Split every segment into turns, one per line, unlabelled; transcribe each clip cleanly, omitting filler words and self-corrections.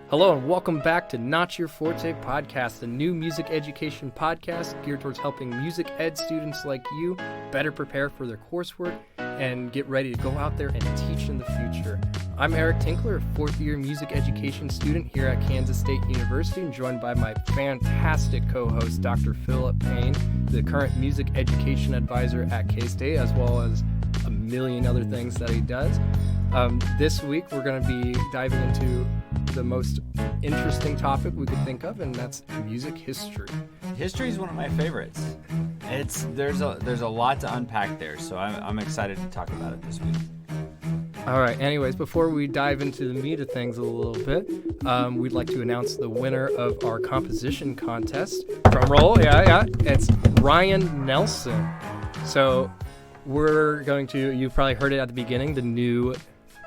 Hello and welcome back to Not Your Forte Podcast, a new music education podcast geared towards helping music ed students like you better prepare for their coursework and get ready to go out there and teach in the future. I'm Eric Tinkler, a fourth-year music education student here at Kansas State University, and joined by my fantastic co-host, Dr. Philip Payne, the current music education advisor at K-State, as well as a million other things that he does. This week, we're going to be diving into the most interesting topic we could think of, and that's music history.
History is one of my favorites. There's a lot to unpack there, so I'm excited to talk about it this week.
All right. Anyways, before we dive into the meat of things a little bit, we'd like to announce the winner of our composition contest. Drum roll, yeah. It's Ryan Nelson. So we're going to. You've probably heard it at the beginning. The new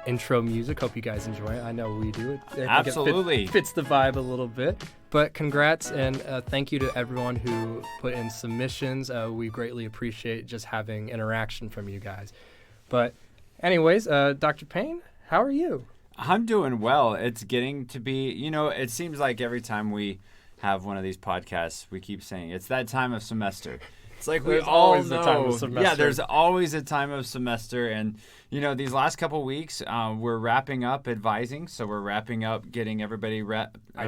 intro music. Hope you guys enjoy it. I know we do.
Absolutely.
It fits the vibe a little bit. But congrats and thank you to everyone who put in submissions. We greatly appreciate just having interaction from you guys. But anyways, Dr. Payne, how are you?
I'm doing well. It's getting to be, it seems like every time we have one of these podcasts, we keep saying it's that time of semester. It's like
there's
we all
always
know.
a time of semester.
Yeah, there's always a time of semester. And, these last couple weeks, we're wrapping up advising. So we're wrapping up getting everybody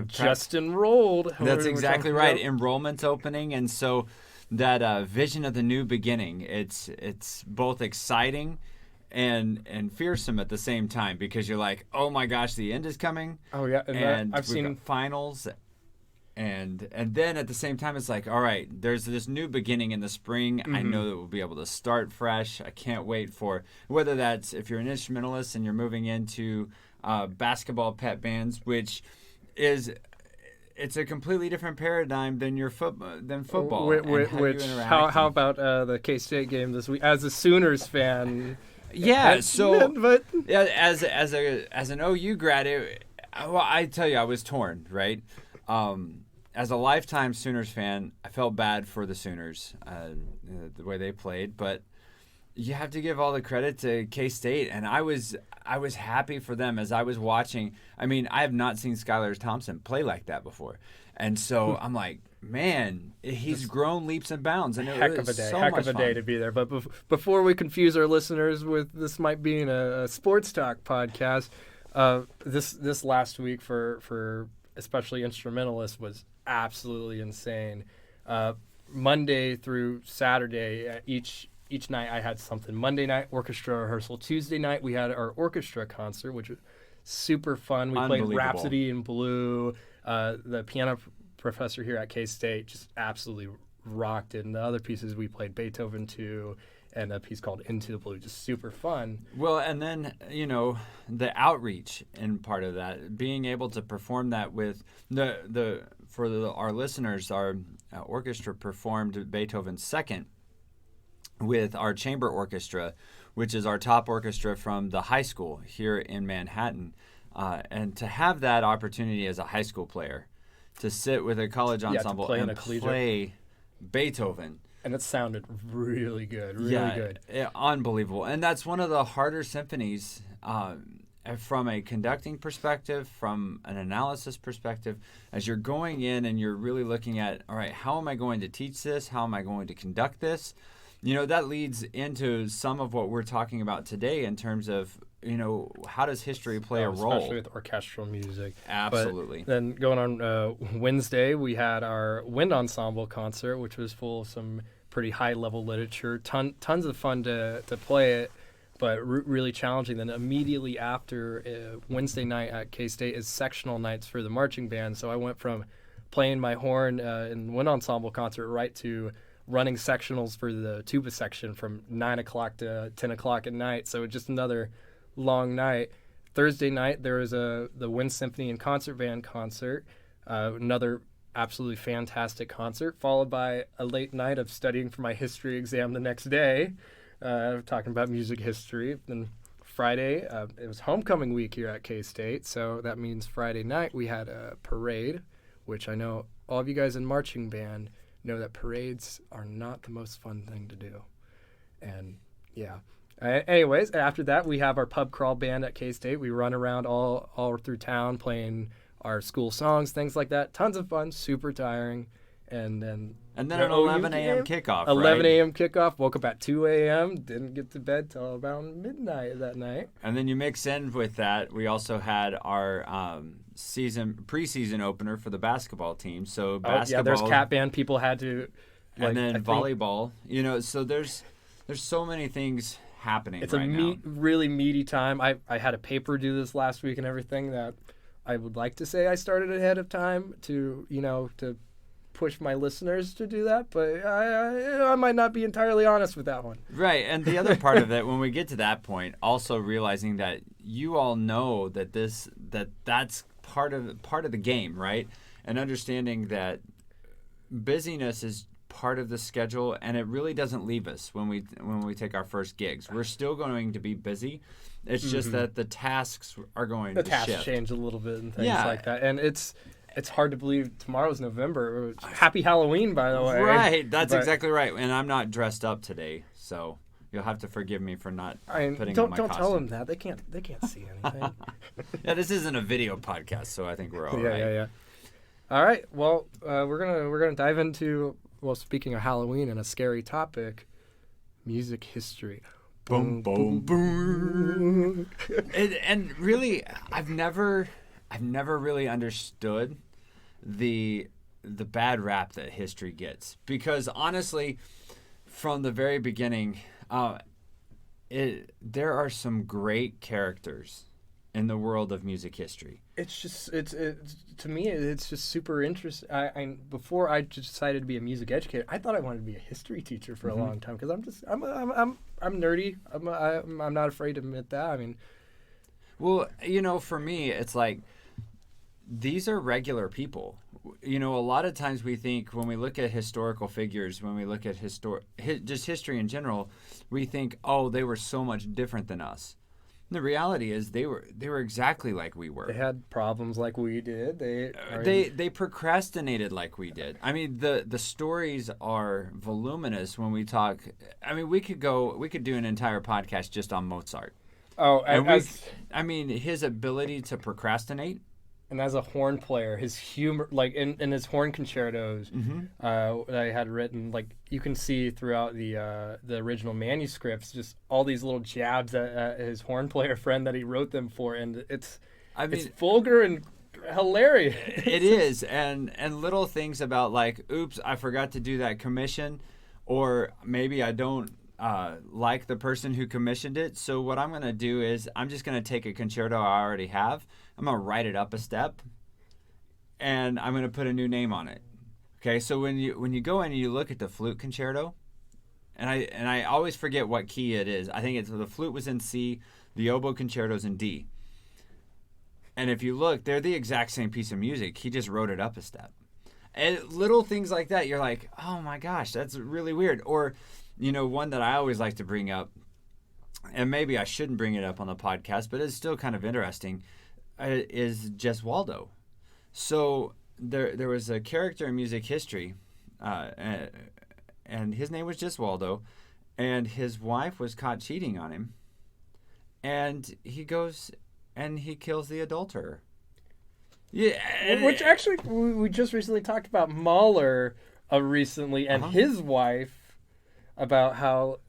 just enrolled.
That's exactly right. Enrollment's opening. And so that vision of the new beginning, it's both exciting and fearsome at the same time, because you're like, oh my gosh, the end is coming.
Oh yeah,
and I've seen finals. And then at the same time, it's like, all right, there's this new beginning in the spring. Mm-hmm. I know that we'll be able to start fresh. I can't wait for, whether that's if you're an instrumentalist and you're moving into basketball pep bands, which is, it's a completely different paradigm than football.
How about the K-State game this week? As a Sooners fan,
yeah. As an OU grad, I tell you, I was torn, right? As a lifetime Sooners fan, I felt bad for the Sooners, the way they played, but you have to give all the credit to K-State, and I was happy for them as I was watching. I mean, I have not seen Skylar Thompson play like that before, and so I'm like, man, he's grown leaps and bounds, and
heck of a day to be there. But before we confuse our listeners with this might be a sports talk podcast, this last week for especially instrumentalists was absolutely insane. Monday through Saturday, each night I had something. Monday night, orchestra rehearsal. Tuesday night, we had our orchestra concert, which was super fun. We played Rhapsody in Blue. The piano professor here at K-State just absolutely rocked it. And the other pieces, we played Beethoven 2 and a piece called Into the Blue, just super fun.
Well, and then, the outreach in part of that, being able to perform that with our listeners, our orchestra performed Beethoven's Second with our chamber orchestra, which is our top orchestra from the high school here in Manhattan. And to have that opportunity as a high school player, to sit with a college ensemble and play Beethoven.
And it sounded really good, good.
Unbelievable. And that's one of the harder symphonies from a conducting perspective, from an analysis perspective, as you're going in and you're really looking at, all right, how am I going to teach this? How am I going to conduct this? That leads into some of what we're talking about today in terms of, how does history play a role?
Especially with orchestral music.
Absolutely.
But then going on Wednesday, we had our wind ensemble concert, which was full of some pretty high-level literature. Tons of fun to play it, but really challenging. Then immediately after Wednesday night at K-State is sectional nights for the marching band. So I went from playing my horn in wind ensemble concert right to running sectionals for the tuba section from 9 o'clock to 10 o'clock at night. So just another long night. Thursday night there was the Wind Symphony and Concert Band concert, another absolutely fantastic concert, followed by a late night of studying for my history exam the next day, talking about music history. Then Friday, it was homecoming week here at K-State, so that means Friday night we had a parade, which I know all of you guys in marching band know that parades are not the most fun thing to do. And yeah. Anyways, after that, we have our pub crawl band at K-State. We run around all through town playing our school songs, things like that. Tons of fun, super tiring. And then
an 11 a.m. kickoff,
11
right?
a.m. kickoff. Woke up at 2 a.m. Didn't get to bed till about midnight that night.
And then you mix in with that, we also had our preseason opener for the basketball team. So basketball,
there's cat band. People had to,
and then volleyball. So there's so many things happening.
It's
right now.
Really meaty time. I had a paper due this last week and everything that I would like to say I started ahead of time to push my listeners to do that, but I might not be entirely honest with that one.
Right, and the other part of it, when we get to that point, also realizing that you all know that that's part of the game, right? And understanding that busyness is part of the schedule, and it really doesn't leave us when we take our first gigs. We're still going to be busy. It's just that the tasks are going to shift.
The tasks change a little bit and things like that, and it's hard to believe tomorrow's November. Happy Halloween, by the way.
Right, that's exactly right. And I'm not dressed up today, so you'll have to forgive me for not putting on my costume.
Don't tell them that. They can't see anything.
Yeah, this isn't a video podcast, so I think we're all right.
Yeah. All right. Well, we're gonna dive into, speaking of Halloween and a scary topic, music history.
Boom, boom, boom. And really, I've never really understood the bad rap that history gets, because honestly, from the very beginning, there are some great characters in the world of music history.
It's to me, it's just super interesting. Before I decided to be a music educator, I thought I wanted to be a history teacher for a long time, because I'm nerdy. I'm not afraid to admit that. I mean,
well, for me, it's like, these are regular people. A lot of times we think, when we look at historical figures, when we look at just history in general, we think, oh, they were so much different than us. And the reality is they were exactly like we were.
They had problems like we did.
They procrastinated like we did. I mean, the stories are voluminous when we talk. I mean, we could do an entire podcast just on Mozart.
Oh,
his ability to procrastinate.
And as a horn player, his humor, like in his horn concertos that I had written, like you can see throughout the original manuscripts, just all these little jabs at his horn player friend that he wrote them for, and it's vulgar and hilarious.
It is, and little things about like, oops, I forgot to do that commission, or maybe I don't like the person who commissioned it. So what I'm going to do is I'm just going to take a concerto I already have. I'm going to write it up a step, and I'm going to put a new name on it. Okay, so when you go in and you look at the Flute Concerto, and I always forget what key it is. I think it's the flute was in C, the oboe concerto's in D. And if you look, they're the exact same piece of music. He just wrote it up a step. And little things like that, you're like, oh my gosh, that's really weird. Or, one that I always like to bring up, and maybe I shouldn't bring it up on the podcast, but it's still kind of interesting, is Gesualdo. So there was a character in music history, and his name was Gesualdo, and his wife was caught cheating on him, and he goes and he kills the adulterer. Yeah,
which actually we just recently talked about Mahler recently, and his wife, about how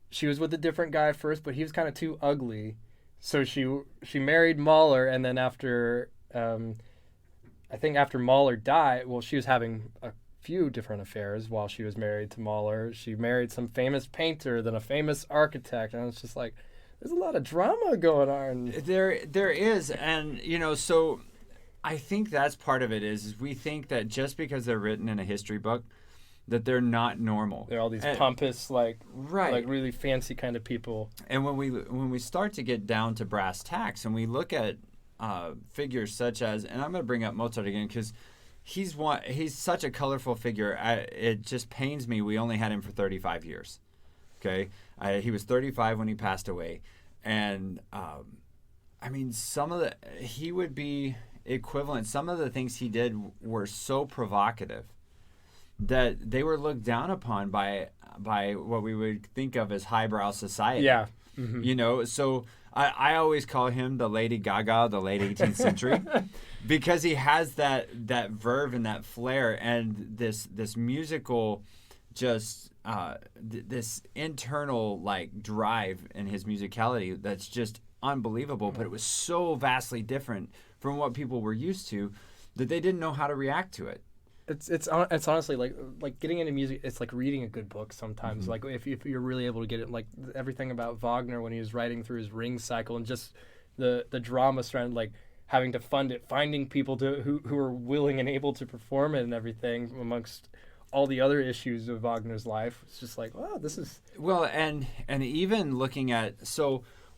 she was with a different guy first, but he was kind of too ugly. So she married Mahler, and then after I think after Mahler died, she was having a few different affairs while she was married to Mahler. She married some famous painter, then a famous architect, and it's just like, there's a lot of drama going on.
There is, and so I think that's part of it is we think that just because they're written in a history book, that they're not normal.
They're all these pompous, like really fancy kind of people. And
when we start to get down to brass tacks, and we look at figures such as, and I'm going to bring up Mozart again because he's such a colorful figure. It just pains me we only had him for 35 years. Okay, he was 35 when he passed away, and he would be equivalent. Some of the things he did were so provocative that they were looked down upon by what we would think of as highbrow society.
Yeah. Mm-hmm.
So I always call him the Lady Gaga of the late 18th century because he has that verve and that flair and this musical just this internal like drive in his musicality that's just unbelievable. But it was so vastly different from what people were used to that they didn't know how to react to it.
It's honestly like getting into music. It's like reading a good book sometimes. Like if you're really able to get it, like everything about Wagner when he was writing through his Ring cycle and just the drama surrounding like having to fund it, finding people who are willing and able to perform it and everything amongst all the other issues of Wagner's life. It's just like, wow, this is
well, and even looking at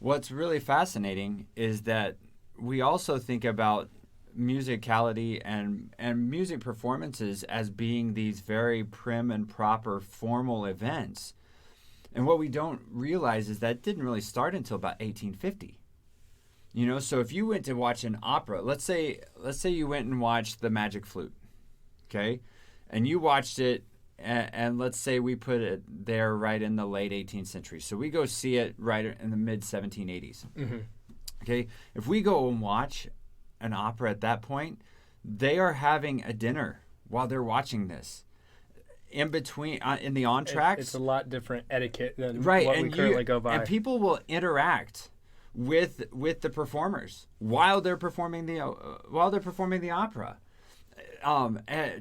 what's really fascinating is that we also think about musicality and music performances as being these very prim and proper formal events. And what we don't realize is that didn't really start until about 1850. You know, so if you went to watch an opera, let's say you went and watched The Magic Flute, okay? And you watched it, and let's say we put it there right in the late 18th century. So we go see it right in the mid 1780s. Okay? If we go and watch an opera at that point, they are having a dinner while they're watching this. In between, in the entr'actes,
it's a lot different etiquette than
right,
what we currently go by.
And people will interact with the performers while they're performing the opera.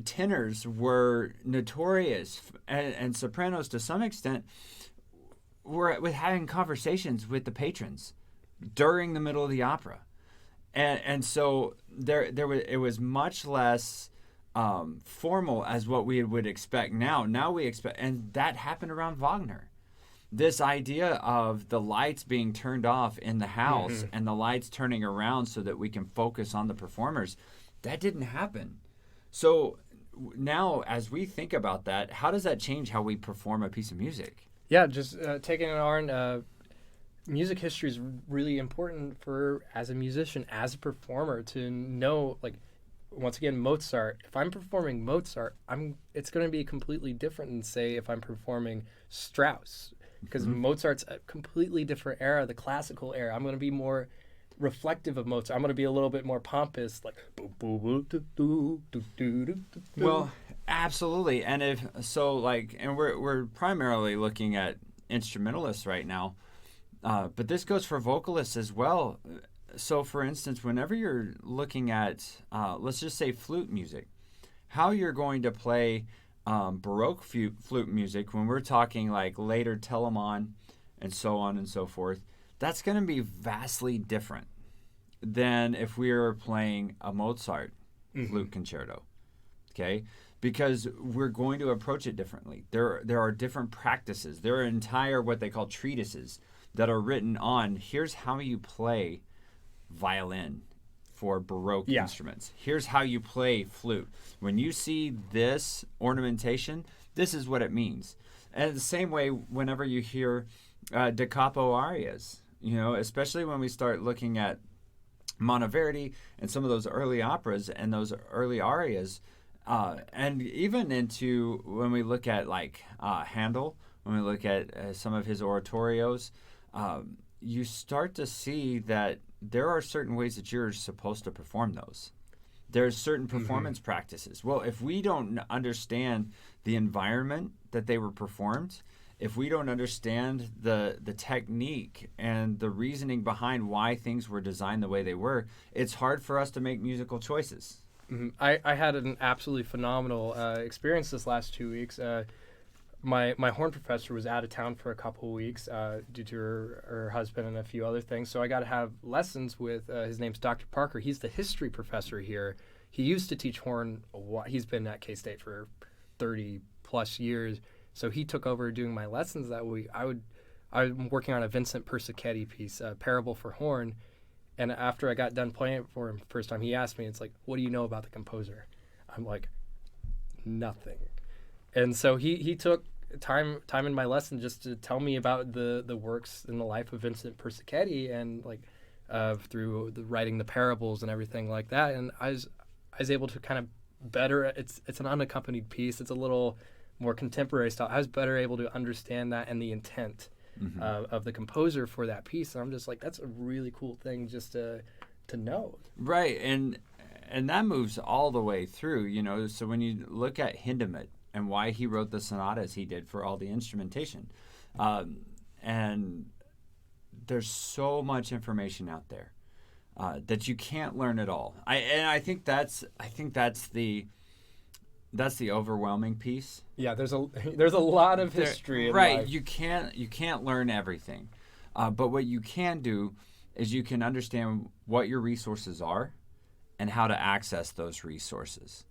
Tenors were notorious, and sopranos to some extent were with having conversations with the patrons during the middle of the opera. And so it was much less formal as what we would expect now. Now we expect, and that happened around Wagner. This idea of the lights being turned off in the house and the lights turning around so that we can focus on the performers, that didn't happen. So now as we think about that, how does that change how we perform a piece of music?
Yeah, just taking it on. Music history is really important for, as a musician, as a performer, to know, like, once again, Mozart. If I'm performing Mozart, it's going to be completely different than, say, if I'm performing Strauss, because Mozart's a completely different era, the classical era. I'm going to be more reflective of Mozart. I'm going to be a little bit more pompous, like.
Well, absolutely, and and we're primarily looking at instrumentalists right now. But this goes for vocalists as well. So, for instance, whenever you're looking at, let's just say, flute music, how you're going to play Baroque flute music, when we're talking like later Telemann and so on and so forth, that's going to be vastly different than if we were playing a Mozart flute concerto, okay? Because we're going to approach it differently. There are different practices. There are entire what they call treatises that are written on, here's how you play violin for Baroque instruments. Here's how you play flute. When you see this ornamentation, this is what it means. And the same way, whenever you hear da capo arias, you know, especially when we start looking at Monteverdi and some of those early operas and those early arias, and even into when we look at like Handel, when we look at some of his oratorios, you start to see that there are certain ways that you're supposed to perform those. There's certain performance practices. Well, if we don't understand the environment that they were performed, if we don't understand the technique and the reasoning behind why things were designed the way they were, it's hard for us to make musical choices.
I had an absolutely phenomenal experience this last 2 weeks. My horn professor was out of town for a couple of weeks due to her husband and a few other things. So I got to have lessons with, his name's Dr. Parker. He's the history professor here. He used to teach horn a while. He's been at K-State for 30 plus years. So he took over doing my lessons that week. I'm working on a Vincent Persichetti piece, Parable for Horn. And after I got done playing it for him the first time, he asked me, it's like, what do you know about the composer? I'm like, nothing. And so he took time in my lesson just to tell me about the works in the life of Vincent Persichetti and like through the writing the parables and everything like that. And I was able to kind of better. It's an unaccompanied piece. It's a little more contemporary style. I was better able to understand that and the intent of the composer for that piece. And I'm just like, that's a really cool thing just to know.
Right, and that moves all the way through, So when you look at Hindemith and why he wrote the sonatas he did for all the instrumentation, and there's so much information out there that you can't learn it all. I think that's the overwhelming piece.
Yeah, there's a lot of history in
right,
life.
you can't learn everything, but what you can do is you can understand what your resources are and how to access those resources.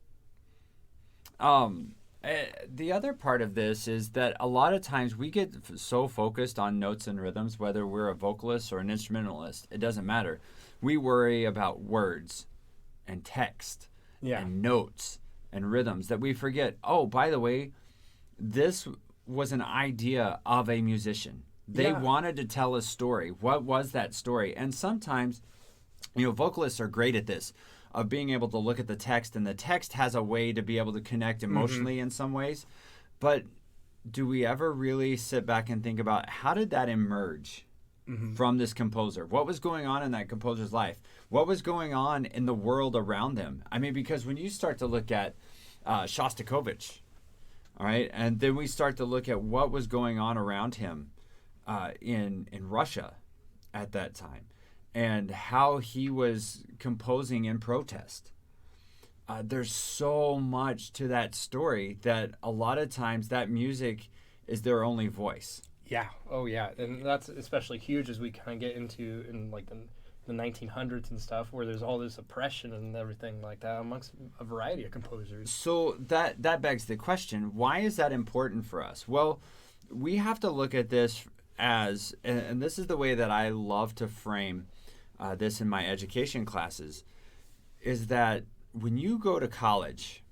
The other part of this is that a lot of times we get so focused on notes and rhythms, whether we're a vocalist or an instrumentalist, it doesn't matter. We worry about words and text and notes and rhythms that we forget. Oh, by the way, this was an idea of a musician. They wanted to tell a story. What was that story? And sometimes, vocalists are great at this, of being able to look at the text, and the text has a way to be able to connect emotionally in some ways. But do we ever really sit back and think about how did that emerge from this composer? What was going on in that composer's life? What was going on in the world around them? I mean, because when you start to look at Shostakovich, all right, and then we start to look at what was going on around him in Russia at that time, and how he was composing in protest. There's so much to that story that a lot of times that music is their only voice.
Yeah. Oh, yeah. And that's especially huge as we kind of get into in like the 1900s and stuff, where there's all this oppression and everything like that amongst a variety of composers.
So that begs the question, why is that important for us? Well, we have to look at this as, and this is the way that I love to frame this in my education classes, is that when you go to college,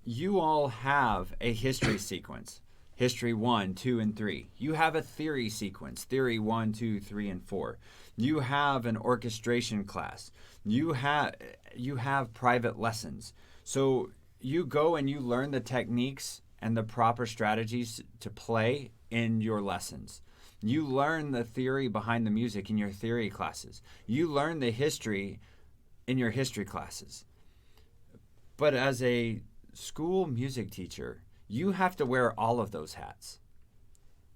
you all have a history sequence. History 1, 2, and 3. You have a theory sequence. Theory 1, 2, 3, and 4. You have an orchestration class. You have private lessons. So you go and you learn the techniques and the proper strategies to play in your lessons. You learn the theory behind the music in your theory classes. You learn the history in your history classes. But as a school music teacher, you have to wear all of those hats.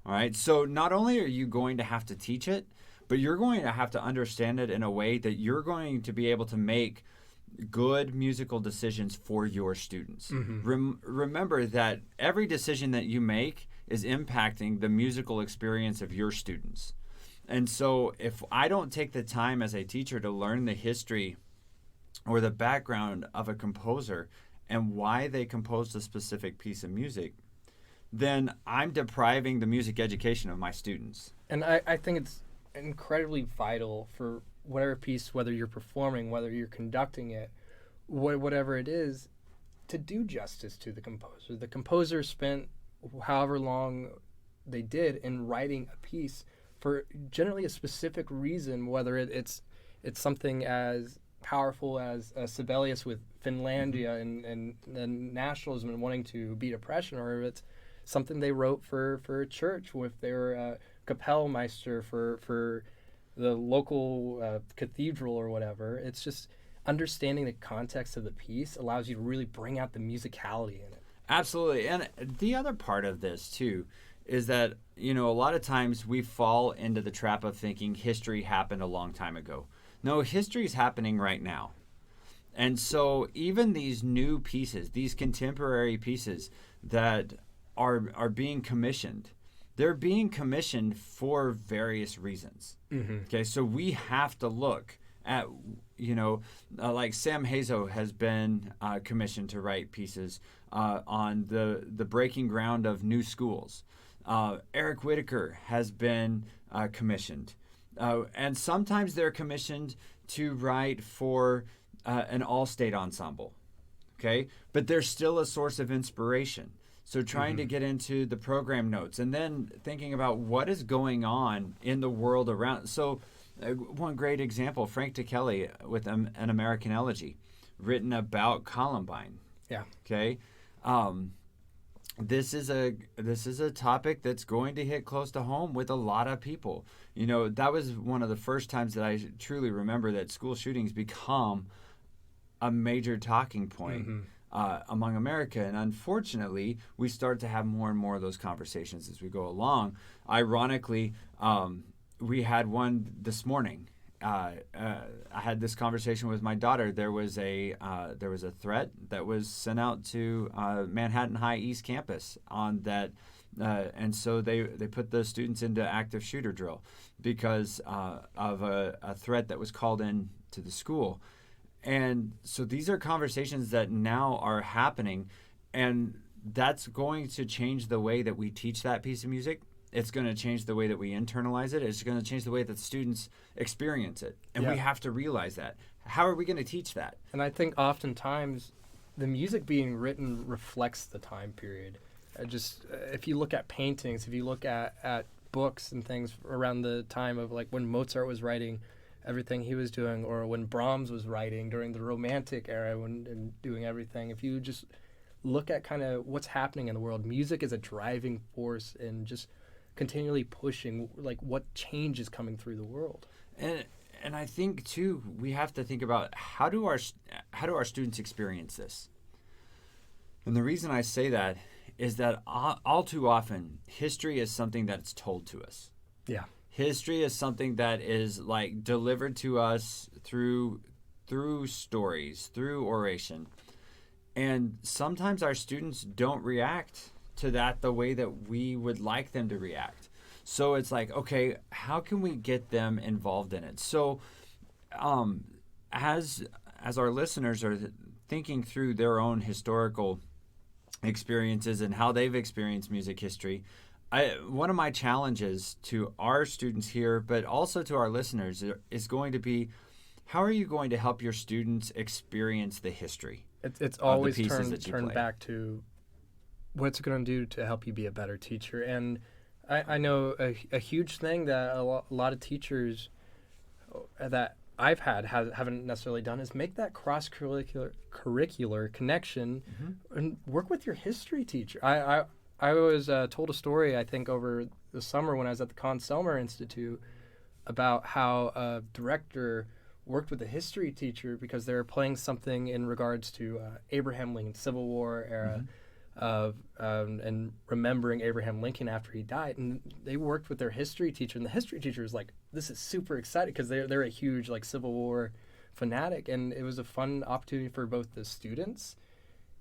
All right? So not only are you going to have to teach it, but you're going to have to understand it in a way that you're going to be able to make good musical decisions for your students. Remember that every decision that you make is impacting the musical experience of your students. And so if I don't take the time as a teacher to learn the history or the background of a composer and why they composed a specific piece of music, then I'm depriving the music education of my students.
And I think it's incredibly vital for whatever piece, whether you're performing, whether you're conducting it, whatever it is, to do justice to the composer. The composer spent however long they did in writing a piece for generally a specific reason, whether it's something as powerful as Sibelius with Finlandia and nationalism and wanting to beat oppression, or if it's something they wrote for a church, if they were a Kapellmeister for the local cathedral or whatever. It's just understanding the context of the piece allows you to really bring out the musicality in it.
Absolutely. And the other part of this, too, is that, a lot of times we fall into the trap of thinking history happened a long time ago. No, history's happening right now. And so even these new pieces, these contemporary pieces that are being commissioned, they're being commissioned for various reasons. Okay, so we have to look at, like Sam Hazo has been commissioned to write pieces on the breaking ground of new schools. Eric Whitaker has been commissioned. And sometimes they're commissioned to write for an all-state ensemble. Okay, but they're still a source of inspiration. So trying to get into the program notes and then thinking about what is going on in the world around. So one great example, Frank DeKelly with An American Elegy, written about Columbine.
Yeah.
Okay. this is a topic that's going to hit close to home with a lot of people. That was one of the first times that I truly remember that school shootings become a major talking point among America. And unfortunately, we start to have more and more of those conversations as we go along. Ironically, we had one this morning. I had this conversation with my daughter. There was a threat that was sent out to Manhattan High East Campus on that, and so they put the students into active shooter drill because of a threat that was called in to the school. And so these are conversations that now are happening, and that's going to change the way that we teach that piece of music. It's going to change the way that we internalize it. It's going to change the way that students experience it. And we have to realize that. How are we going to teach that?
And I think oftentimes the music being written reflects the time period. If you look at paintings, if you look at books and things around the time of like when Mozart was writing everything he was doing, or when Brahms was writing during the Romantic era and doing everything, if you just look at kind of what's happening in the world, music is a driving force in just continually pushing like what change is coming through the world.
And I think too we have to think about how do our students experience this. And the reason I say that is that all too often history is something that's told to us.
Yeah.
History is something that is like delivered to us through stories, through oration. And sometimes our students don't react to that the way that we would like them to react. So it's like, okay, how can we get them involved in it? So as our listeners are thinking through their own historical experiences and how they've experienced music history, one of my challenges to our students here, but also to our listeners, is going to be, how are you going to help your students experience the history?
It's always turned back to what's it going to do to help you be a better teacher. And I know a huge thing that a lot of teachers that I've haven't necessarily done is make that cross-curricular connection and work with your history teacher. I was told a story, I think, over the summer when I was at the Conn-Selmer Institute about how a director worked with a history teacher because they were playing something in regards to Abraham Lincoln, Civil War era, and remembering Abraham Lincoln after he died. And they worked with their history teacher, and the history teacher was like, this is super exciting because they're a huge like Civil War fanatic. And it was a fun opportunity for both the students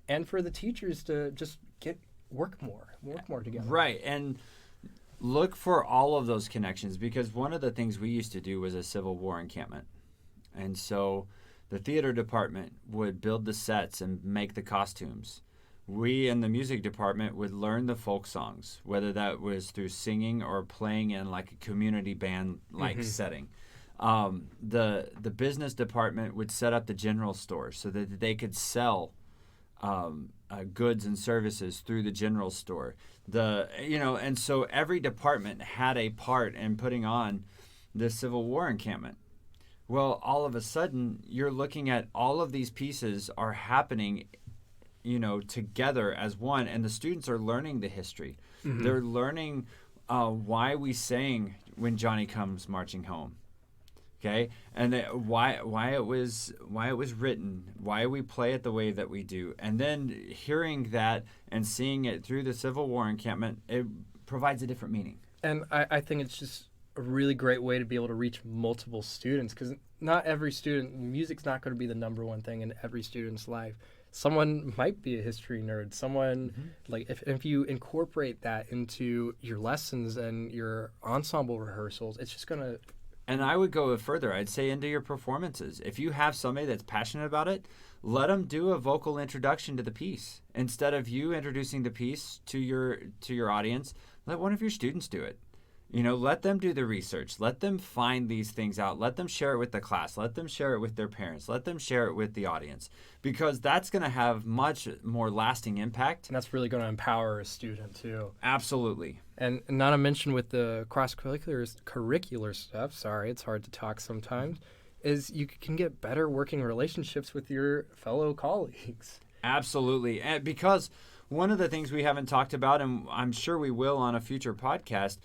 and for the teachers to just work more together.
Right. And look for all of those connections, because one of the things we used to do was a Civil War encampment. And so the theater department would build the sets and make the costumes. We in the music department would learn the folk songs, whether that was through singing or playing in like a community band like setting. The business department would set up the general store so that they could sell goods and services through the general store. And so every department had a part in putting on the Civil War encampment. Well, all of a sudden, you're looking at all of these pieces are happening, together as one, and the students are learning the history. They're learning why we sang "When Johnny Comes Marching Home," okay, and why it was written, why we play it the way that we do, and then hearing that and seeing it through the Civil War encampment, it provides a different meaning.
And I think it's just a really great way to be able to reach multiple students, because not every student, music's not going to be the number one thing in every student's life. Someone might be a history nerd. Someone, like if you incorporate that into your lessons and your ensemble rehearsals, it's just going to...
And I would go further. I'd say into your performances. If you have somebody that's passionate about it, let them do a vocal introduction to the piece. Instead of you introducing the piece to your audience, let one of your students do it. Let them do the research. Let them find these things out. Let them share it with the class. Let them share it with their parents. Let them share it with the audience, because that's going to have much more lasting impact.
And that's really going to empower a student too.
Absolutely.
And not to mention with the curricular stuff, sorry, it's hard to talk sometimes, is you can get better working relationships with your fellow colleagues.
Absolutely. And because one of the things we haven't talked about, and I'm sure we will on a future podcast,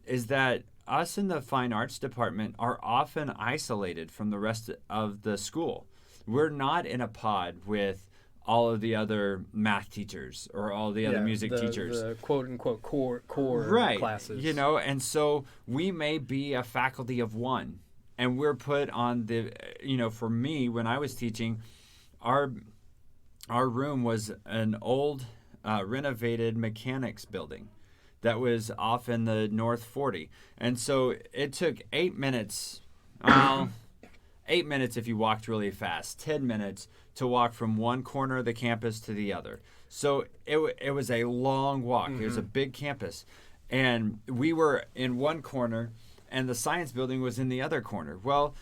is that us in the fine arts department are often isolated from the rest of the school. We're not in a pod with all of the other math teachers or all the other music teachers.
The quote-unquote core classes.
You know, and so we may be a faculty of one. And we're put on the, you know, for me, when I was teaching, our room was an old renovated mechanics building that was off in the North Forte. And so it took 8 minutes, 8 minutes if you walked really fast, 10 minutes to walk from one corner of the campus to the other. So it was a long walk. It was a big campus. And we were in one corner, and the science building was in the other corner. Well,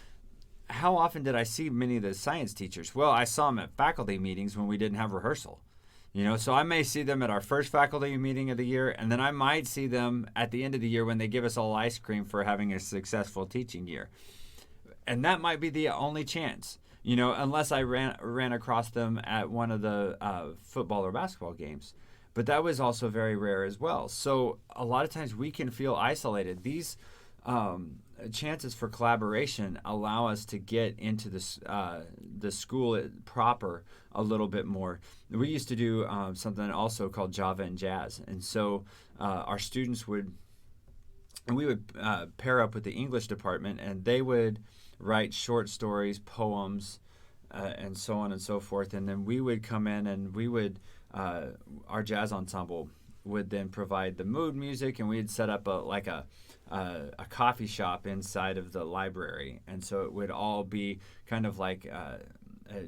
how often did I see many of the science teachers? Well, I saw them at faculty meetings when we didn't have rehearsal. You know, so I may see them at our first faculty meeting of the year, and then I might see them at the end of the year when they give us all ice cream for having a successful teaching year. And that might be the only chance, you know, unless I ran across them at one of the football or basketball games. But that was also very rare as well. So a lot of times we can feel isolated. These chances for collaboration allow us to get into the school proper a little bit more. We used to do something also called Java and Jazz. And so our students would pair up with the English department, and they would write short stories, poems, and so on and so forth. And then we would come in and we would, our jazz ensemble would then provide the mood music, and we'd set up a coffee shop inside of the library. And so it would all be kind of like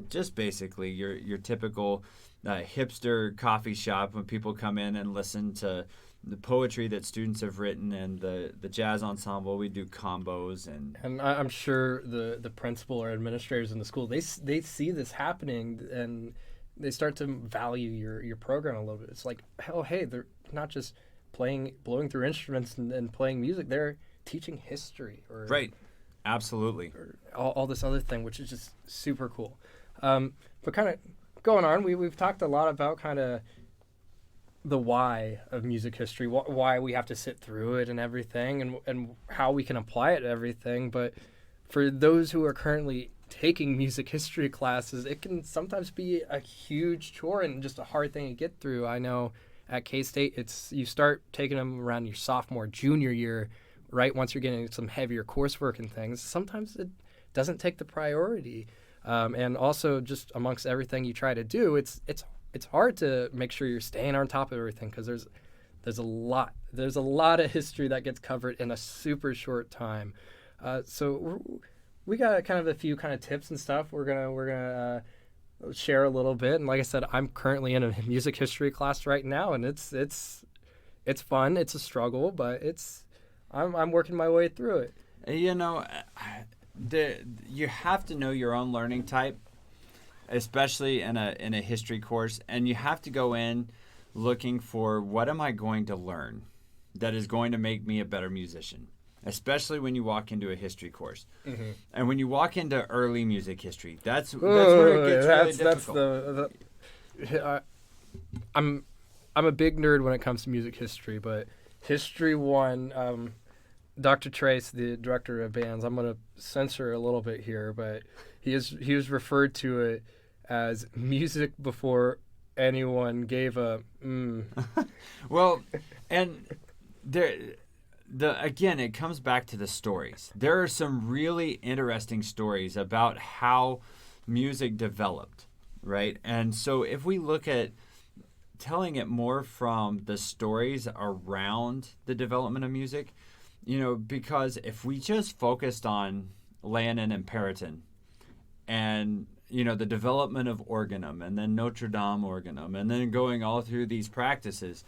just basically your typical hipster coffee shop when people come in and listen to the poetry that students have written, and the jazz ensemble. We do combos, and
I'm sure the principal or administrators in the school, they see this happening, and they start to value your program a little bit. It's like, oh, hey, they're not just blowing through instruments and playing music, they're teaching history, or
right, absolutely,
or all this other thing, which is just super cool. But kind of going on, we've talked a lot about kind of the why of music history, why we have to sit through it and everything, and how we can apply it to everything. But for those who are currently taking music history classes, it can sometimes be a huge chore and just a hard thing to get through. I know at K-State, you start taking them around your sophomore, junior year, right? Once you're getting some heavier coursework and things, sometimes it doesn't take the priority. And also just amongst everything you try to do, it's hard to make sure you're staying on top of everything, because there's a lot of history that gets covered in a super short time. So we got kind of a few kind of tips and stuff we're gonna share a little bit. And like I said, I'm currently in a music history class right now, and it's fun. It's a struggle, but I'm working my way through it.
You know, you have to know your own learning type, especially in a history course, and you have to go in looking for, what am I going to learn that is going to make me a better musician, especially when you walk into a history course. Mm-hmm. And when you walk into early music history, that's where it gets really difficult.
I'm a big nerd when it comes to music history, but History 1, Dr. Trace, the director of bands, I'm going to censor a little bit here, but he was referred to it as music before anyone gave a
Well, and again, it comes back to the stories. There are some really interesting stories about how music developed, right? And so if we look at telling it more from the stories around the development of music, you know, because if we just focused on Lannon and Periton and, you know, the development of organum and then Notre Dame organum and then going all through these practices,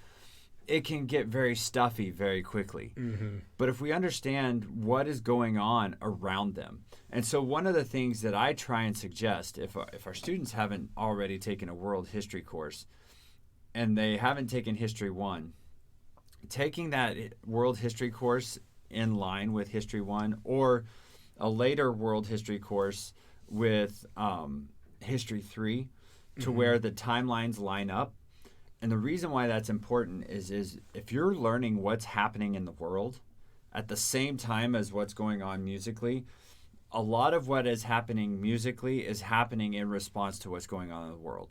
it can get very stuffy very quickly. Mm-hmm. But if we understand what is going on around them, and so one of the things that I try and suggest, if our students haven't already taken a world history course and they haven't taken History 1, taking that world history course in line with History 1, or a later world history course with History 3, to where the timelines line up, And the reason why that's important is if you're learning what's happening in the world at the same time as what's going on musically, a lot of what is happening musically is happening in response to what's going on in the world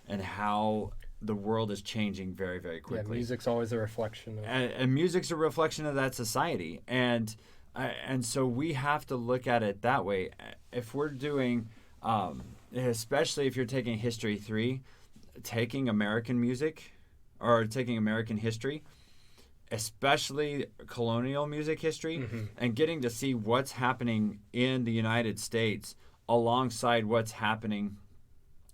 and how the world is changing very, very quickly.
Yeah, music's always a reflection of...
And music's a reflection of that society. And so we have to look at it that way. If we're doing, especially if you're taking History 3, taking American music or taking American history, especially colonial music history, and getting to see what's happening in the United States alongside what's happening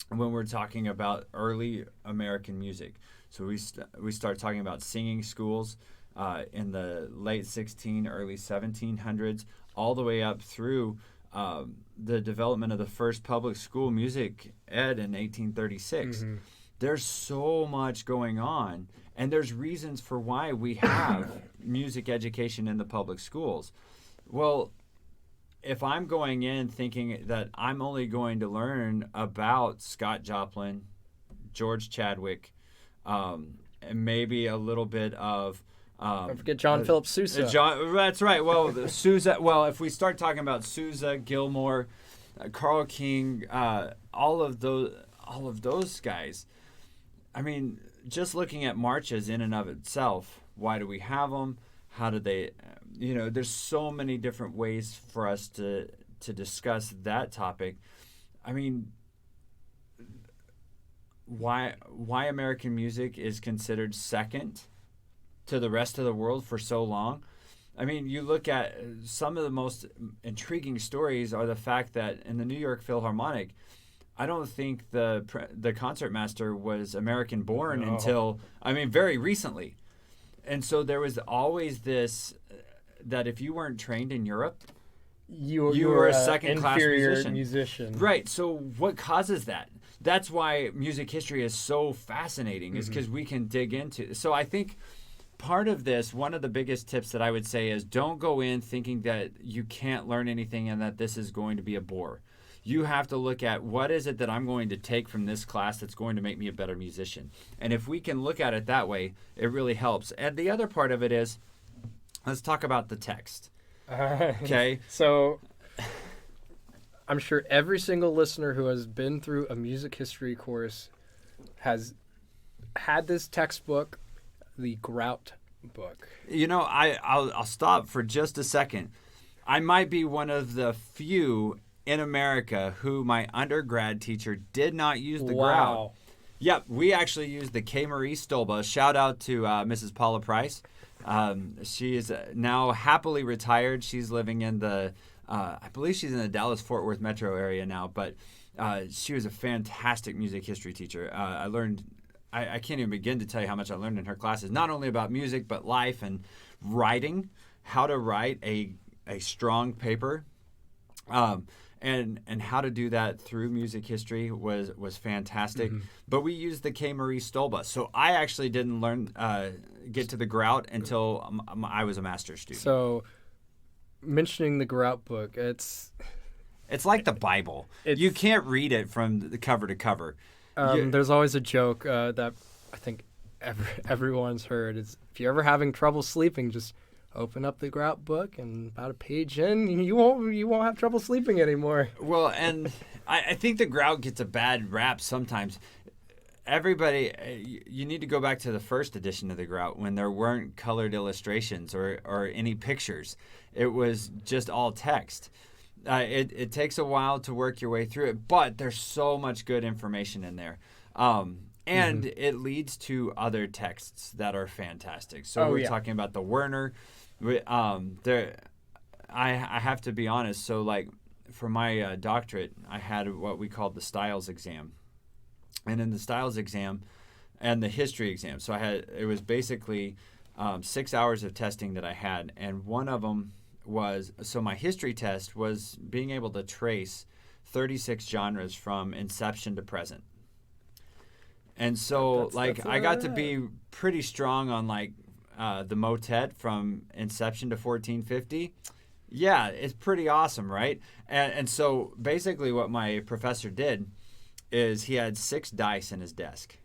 when we're talking about early American music. So we start talking about singing schools in the late early 1700s, all the way up through the development of the first public school music ed in 1836. There's so much going on, and there's reasons for why we have music education in the public schools. Well, if I'm going in thinking that I'm only going to learn about Scott Joplin, George Chadwick, and maybe a little bit of...
don't forget John Philip Sousa.
That's right. Well, Sousa. Well, if we start talking about Sousa, Gilmore, Carl King, all of those guys. I mean, just looking at marches in and of itself, why do we have them? How do they? There's so many different ways for us to discuss that topic. I mean, why American music is considered second to the rest of the world for so long. I mean, you look at some of the most intriguing stories are the fact that in the New York Philharmonic, I don't think the concertmaster was American born until, very recently. And so there was always this, that if you weren't trained in Europe, you were a second-class musician. Right. So what causes that? That's why music history is so fascinating, is because we can dig into. So I think part of this, one of the biggest tips that I would say is don't go in thinking that you can't learn anything and that this is going to be a bore. You have to look at what is it that I'm going to take from this class that's going to make me a better musician. And if we can look at it that way, it really helps. And the other part of it is, let's talk about the text. Okay?
So I'm sure every single listener who has been through a music history course has had this textbook, the Grout book.
I'll stop for just a second. I might be one of the few in America who my undergrad teacher did not use the Grout. Yep, we actually used the K. Marie Stolba. Shout out to Mrs. Paula Price. She is now happily retired. She's living in I believe she's in the Dallas-Fort Worth metro area now, but she was a fantastic music history teacher. I learned... I can't even begin to tell you how much I learned in her classes, not only about music, but life and writing, how to write a strong paper, and how to do that through music history was fantastic. But we used the K. Marie Stolba. So I actually didn't get to the Grout until I was a master's student.
So mentioning the Grout book, it's
like the Bible. You can't read it from the cover to cover.
There's always a joke that I think everyone's heard is if you're ever having trouble sleeping, just open up the Grout book and about a page in, you won't have trouble sleeping anymore.
Well, and I think the Grout gets a bad rap sometimes. Everybody, you need to go back to the first edition of the Grout when there weren't colored illustrations or any pictures. It was just all text. It takes a while to work your way through it, but there's so much good information in there. And it leads to other texts that are fantastic. So we're talking about the Werner. I have to be honest. So like for my doctorate, I had what we called the Styles exam. And in the Styles exam and the history exam, so it was basically 6 hours of testing that I had. And one of them so my history test was being able to trace 36 genres from inception to present. And so I got to be pretty strong on the motet from inception to 1450. Yeah, it's pretty awesome, right? And so basically what my professor did is he had 6 dice in his desk.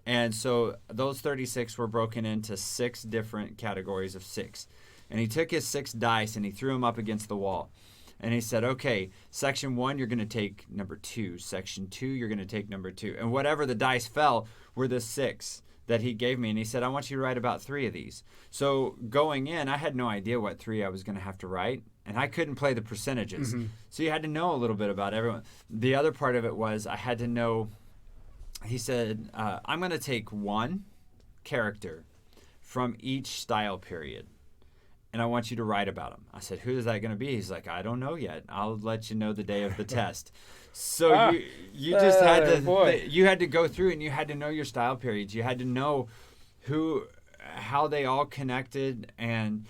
And so those 36 were broken into 6 different categories of 6. And he took his 6 dice and he threw them up against the wall. And he said, okay, section 1, you're going to take number 2. Section 2, you're going to take number 2. And whatever the dice fell were the 6 that he gave me. And he said, I want you to write about 3 of these. So going in, I had no idea what 3 I was going to have to write. And I couldn't play the percentages. So you had to know a little bit about everyone. The other part of it was I had to know, he said, I'm going to take 1 character from each style period. And I want you to write about him. I said, who is that going to be? He's like, I don't know yet. I'll let you know the day of the test. So you just had to you had to go through and you had to know your style periods. You had to know how they all connected and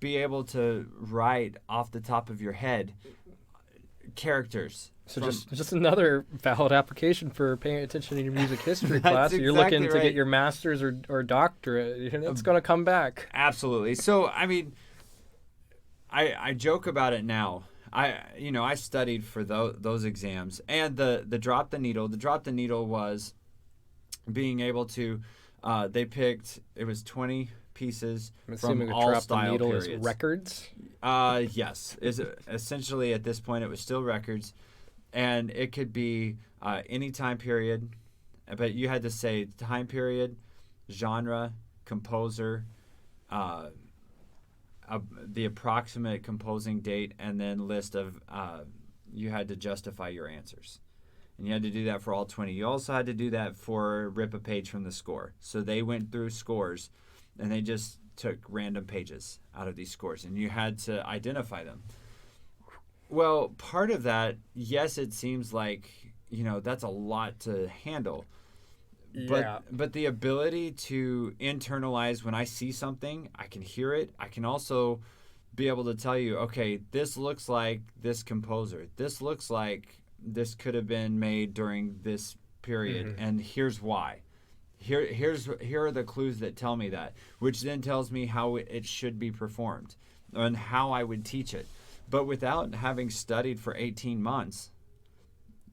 be able to write off the top of your head characters.
So just another valid application for paying attention in your music history class. You're looking to get your master's or doctorate. It's going to come back.
Absolutely. So, I mean, I joke about it now. I studied for those exams. And the drop the needle was being able to, they picked, it was 20 pieces from all style periods.
Is records?
Yes. Essentially, at this point, it was still records. And it could be any time period, but you had to say time period, genre, composer, the approximate composing date, and then list of, you had to justify your answers. And you had to do that for all 20. You also had to do that for rip a page from the score. So they went through scores, and they just took random pages out of these scores, and you had to identify them. Well, part of that, yes, it seems like, that's a lot to handle. But the ability to internalize when I see something, I can hear it. I can also be able to tell you, okay, this looks like this composer. This looks like this could have been made during this period, and here's why. Here are the clues that tell me that, which then tells me how it should be performed and how I would teach it. But without having studied for 18 months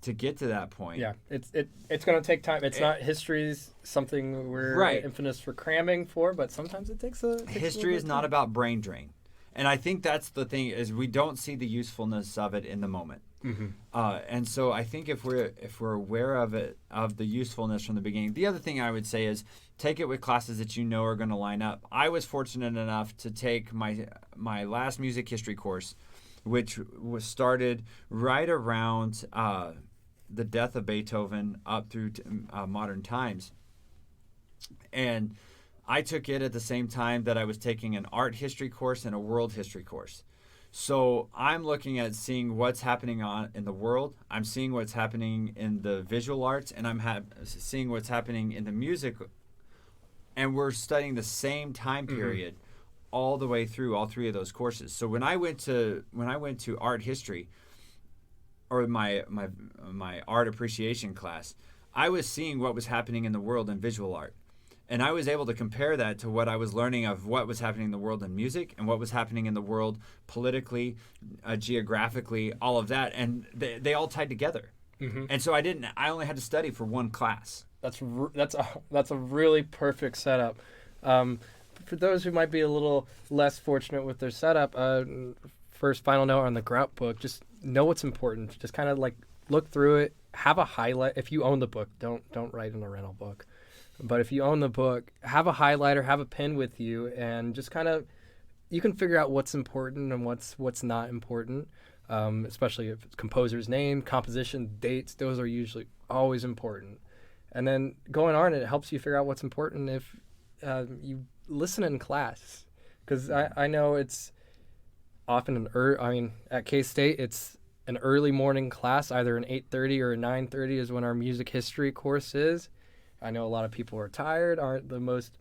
to get to that point.
Yeah, it's going to take time. It's not history's something we're infamous for cramming for, but sometimes it takes
history is not about brain drain. And I think that's the thing, is we don't see the usefulness of it in the moment. And so I think if we're aware of it, of the usefulness from the beginning, the other thing I would say is take it with classes that you know are going to line up. I was fortunate enough to take my last music history course, which was started right around the death of Beethoven up through modern times. And I took it at the same time that I was taking an art history course and a world history course. So I'm looking at seeing what's happening in the world. I'm seeing what's happening in the visual arts, and I'm seeing what's happening in the music. And we're studying the same time period all the way through all 3 of those courses. So when I went to art history, or my art appreciation class, I was seeing what was happening in the world in visual art. And I was able to compare that to what I was learning of what was happening in the world in music and what was happening in the world politically, geographically, all of that. And they all tied together. And so I only had to study for 1 class.
That's a really perfect setup. For those who might be a little less fortunate with their setup, first final note on the Grout book, just know what's important. Just kind of like look through it, have a highlight. If you own the book, don't write in a rental book. But if you own the book, have a highlighter, have a pen with you, and just kind of, you can figure out what's important and what's not important, especially if it's composer's name, composition, dates. Those are usually always important. And then going on, it helps you figure out what's important if you listen in class. Because I know it's often at K-State, it's an early morning class, either an 8:30 or a 9:30 is when our music history course is. I know a lot of people are tired, aren't the most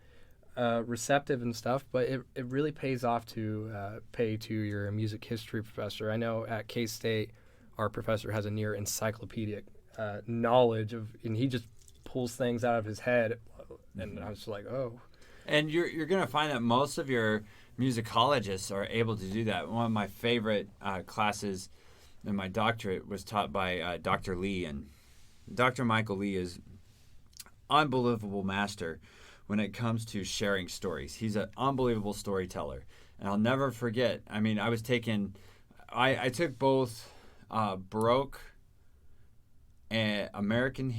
receptive and stuff, but it really pays off to pay to your music history professor. I know at K-State, our professor has a near encyclopedic knowledge and he just pulls things out of his head, and I was just like, oh.
And you're going to find that most of your musicologists are able to do that. One of my favorite classes in my doctorate was taught by Dr. Lee, and Dr. Michael Lee is unbelievable master when it comes to sharing stories. He's an unbelievable storyteller. And I'll never forget, I mean, I took both Baroque and American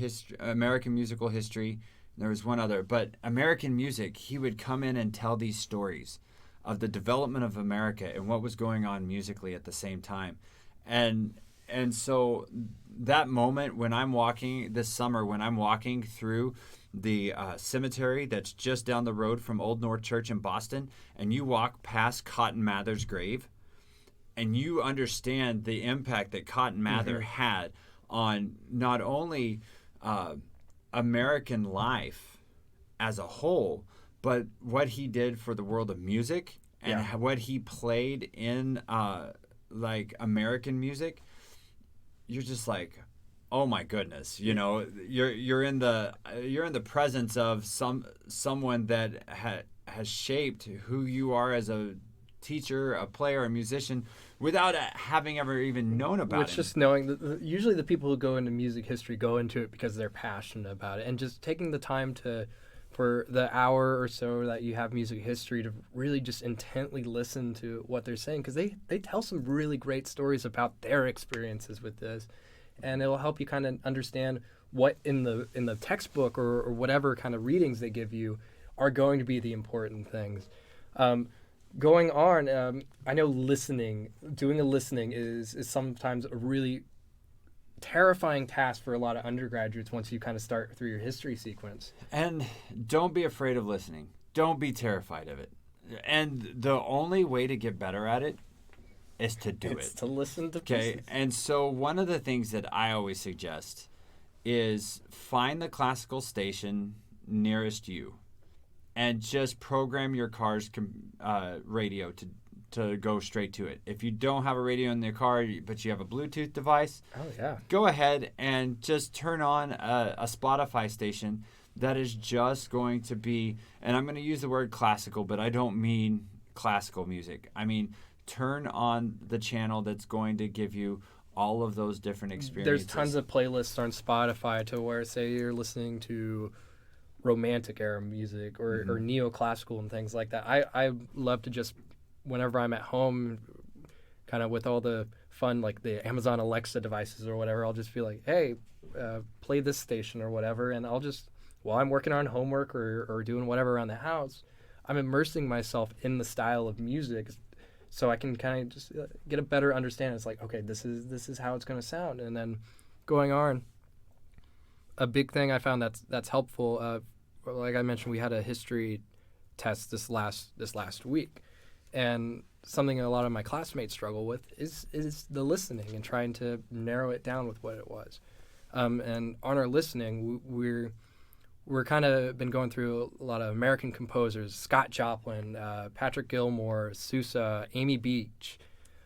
musical history, and there was one other. But American music, he would come in and tell these stories of the development of America and what was going on musically at the same time. And so that moment when I'm walking this summer, when I'm walking through the cemetery that's just down the road from Old North Church in Boston, and you walk past Cotton Mather's grave, and you understand the impact that Cotton Mather had on not only American life as a whole, but what he did for the world of music and what he played in like American music, you're just like, oh my goodness, you know, you're in the presence of someone that has shaped who you are as a teacher, a player, a musician, without having ever even known about it.
Which just knowing that usually the people who go into music history go into it because they're passionate about it, and just taking the time for the hour or so that you have music history to really just intently listen to what they're saying, because they tell some really great stories about their experiences with this, and it'll help you kind of understand what in the textbook or whatever kind of readings they give you are going to be the important things. Going on, I know doing a listening is sometimes a really terrifying task for a lot of undergraduates once you kind of start through your history sequence.
And don't be afraid of listening. Don't be terrified of it. And the only way to get better at it is to do it.
It's to listen to pieces.
Okay, and so one of the things that I always suggest is find the classical station nearest you and just program your car's radio to go straight to it. If you don't have a radio in your car, but you have a Bluetooth device, go ahead and just turn on a Spotify station that is just going to be, and I'm going to use the word classical, but I don't mean classical music. I mean, turn on the channel that's going to give you all of those different experiences.
There's tons of playlists on Spotify to where, say, you're listening to romantic era music or neoclassical and things like that. I love to just, whenever I'm at home, kind of with all the fun, like the Amazon Alexa devices or whatever, I'll just be like, hey, play this station or whatever, and I'll just, while I'm working on homework or doing whatever around the house, I'm immersing myself in the style of music so I can kind of just get a better understanding. It's like, okay, this is how it's going to sound. And then going on, a big thing I found that's helpful, like I mentioned, we had a history test this last week, and something a lot of my classmates struggle with is the listening and trying to narrow it down with what it was. And on our listening, we're kind of been going through a lot of American composers: Scott Joplin, Patrick Gilmore, Sousa, Amy Beach,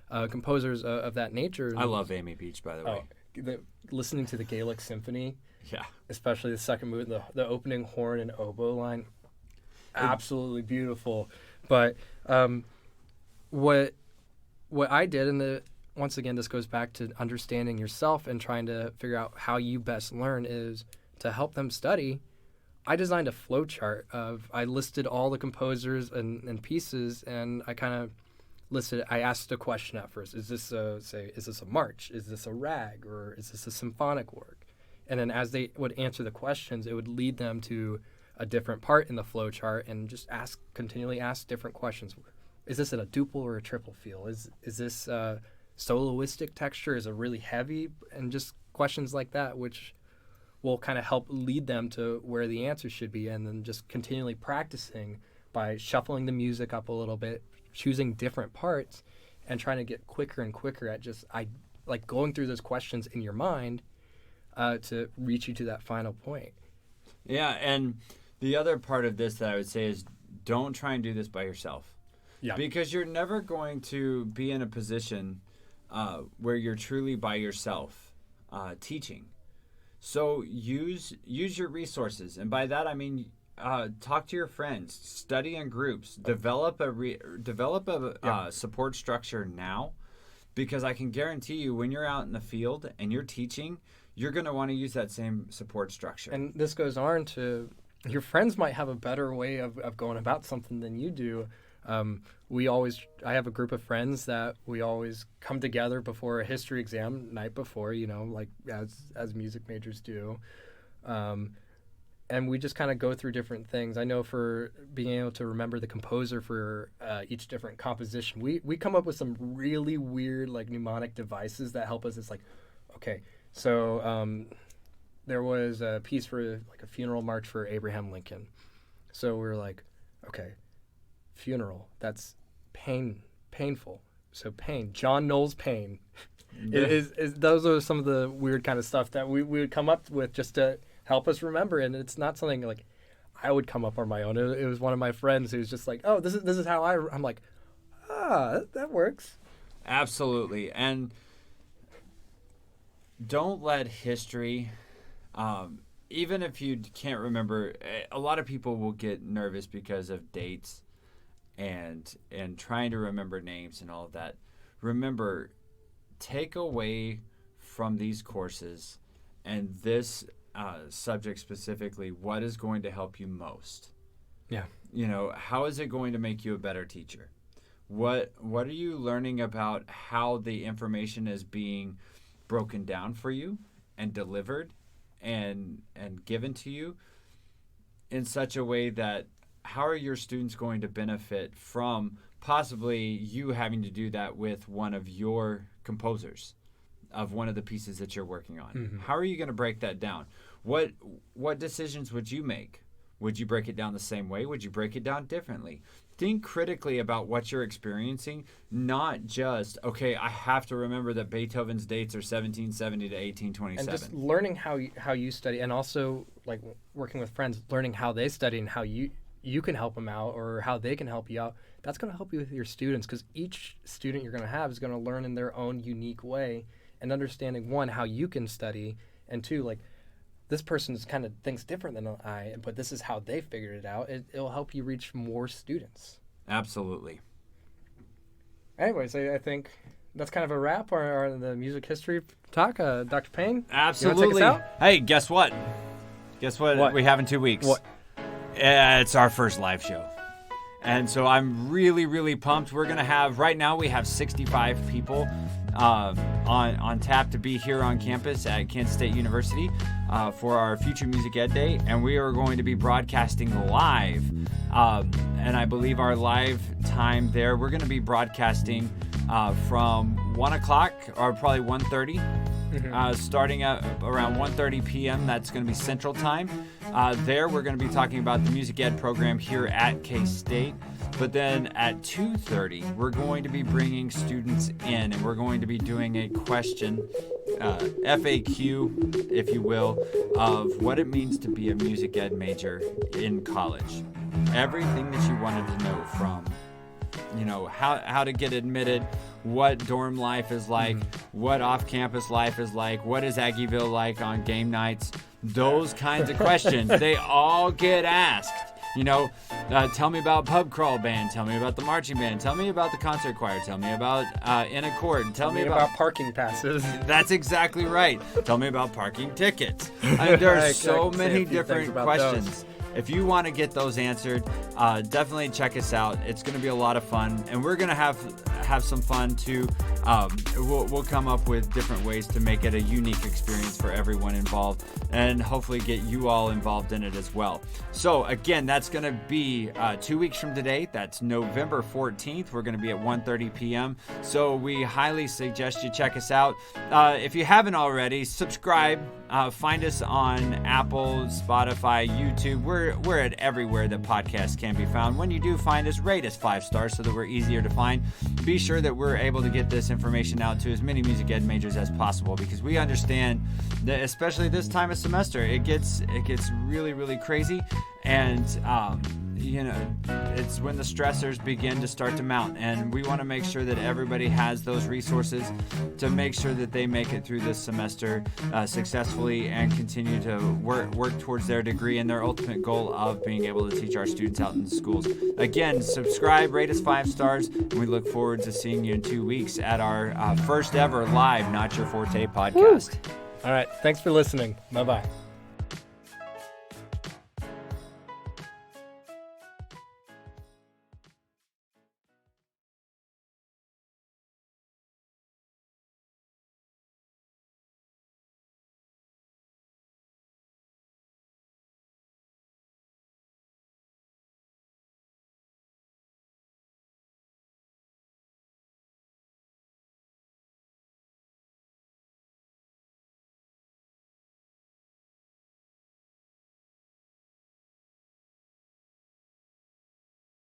composers of that nature.
I love Amy Beach, by the way.
Listening to the Gaelic Symphony,
yeah,
especially the second movement, the opening horn and oboe line, absolutely beautiful. But what I did, and once again, this goes back to understanding yourself and trying to figure out how you best learn, is to help them study. I designed a flow chart I listed all the composers and pieces, and I kind of listed. I asked a question at first: is this a march? Is this a rag? Or is this a symphonic work? And then as they would answer the questions, it would lead them to a different part in the flow chart, and just continually ask different questions. Is this a duple or a triple feel? Is this soloistic texture? Is it really heavy? And just questions like that, which will kind of help lead them to where the answer should be, and then just continually practicing by shuffling the music up a little bit, choosing different parts, and trying to get quicker and quicker at just going through those questions in your mind to reach you to that final point.
Yeah, and the other part of this that I would say is don't try and do this by yourself.
Yeah.
Because you're never going to be in a position where you're truly by yourself teaching. So use your resources, and by that I mean talk to your friends, study in groups, develop a support structure now, because I can guarantee you when you're out in the field and you're teaching, you're going to want to use that same support structure.
And this goes on to your friends might have a better way of going about something than you do. I have a group of friends that we always come together before a history exam, night before, like as music majors do. And we just kind of go through different things. I know for being able to remember the composer for each different composition, we come up with some really weird like mnemonic devices that help us. It's like, okay, so there was a piece for like a funeral march for Abraham Lincoln. So we were like, okay, funeral, that's painful. So Payne, John Knowles Payne. is those are some of the weird kind of stuff that we would come up with just to help us remember. And it's not something like I would come up on my own. It was one of my friends who's just like, oh, this is how I'm like, that works.
Absolutely. And don't let history, even if you can't remember, a lot of people will get nervous because of dates and trying to remember names and all of that. Remember, take away from these courses and this subject specifically, what is going to help you most?
Yeah.
How is it going to make you a better teacher? What are you learning about how the information is being broken down for you and delivered and given to you in such a way that how are your students going to benefit from possibly you having to do that with one of your composers of one of the pieces that you're working on? Mm-hmm. How are you going to break that down? What decisions would you make? Would you break it down the same way? Would you break it down differently? Think critically about what you're experiencing, not just, okay, I have to remember that Beethoven's dates are 1770 to 1827.
And just learning how you study, and also like working with friends, learning how they study and how you can help them out or how they can help you out. That's going to help you with your students, because each student you're going to have is going to learn in their own unique way, and understanding, one, how you can study, and two, like, this person kind of thinks different than I, but this is how they figured it out. It'll help you reach more students.
Absolutely.
Anyways, I think that's kind of a wrap on the music history talk. Dr. Payne?
Absolutely.
You wanna take us out?
Hey, guess what? What we have in 2 weeks?
What?
It's our first live show. And so I'm really, really pumped. We're going to have, right now we have 65 people on tap to be here on campus at Kansas State University for our Future Music Ed Day. And we are going to be broadcasting live. And I believe our live time there, we're going to be broadcasting from 1 o'clock or probably 1:30. Mm-hmm. Starting at around 1:30 p.m. That's going to be Central Time. There we're going to be talking about the music ed program here at K-State. But then at 2:30, we're going to be bringing students in, and we're going to be doing a question, FAQ, if you will, of what it means to be a music ed major in college. Everything that you wanted to know from, how to get admitted, what dorm life is like, what off-campus life is like, what is Aggieville like on game nights, those kinds of questions. They all get asked. Tell me about pub crawl band, tell me about the marching band, tell me about the concert choir, tell me about in a chord, tell me about
parking passes.
That's exactly right. Tell me about parking tickets. There are so many different questions. Those. If you want to get those answered, definitely check us out. It's going to be a lot of fun, and we're going to have some fun too. We'll come up with different ways to make it a unique experience for everyone involved, and hopefully get you all involved in it as well. So again, that's going to be 2 weeks from today. That's November 14th. We're going to be at 1:30 p.m. So we highly suggest you check us out. If you haven't already, subscribe. Find us on Apple, Spotify, YouTube. We're at everywhere that podcasts can be found. When you do find us, rate us 5 stars so that we're easier to find. Be sure that we're able to get this information out to as many music ed majors as possible, because we understand that, especially this time of semester, it gets really, really crazy, and it's when the stressors begin to start to mount, and we want to make sure that everybody has those resources to make sure that they make it through this semester successfully and continue to work towards their degree and their ultimate goal of being able to teach our students out in the schools. Again, subscribe, rate us 5 stars, and we look forward to seeing you in 2 weeks at our first ever live Not Your Forte podcast.
Woo! All right. Thanks for listening. Bye-bye.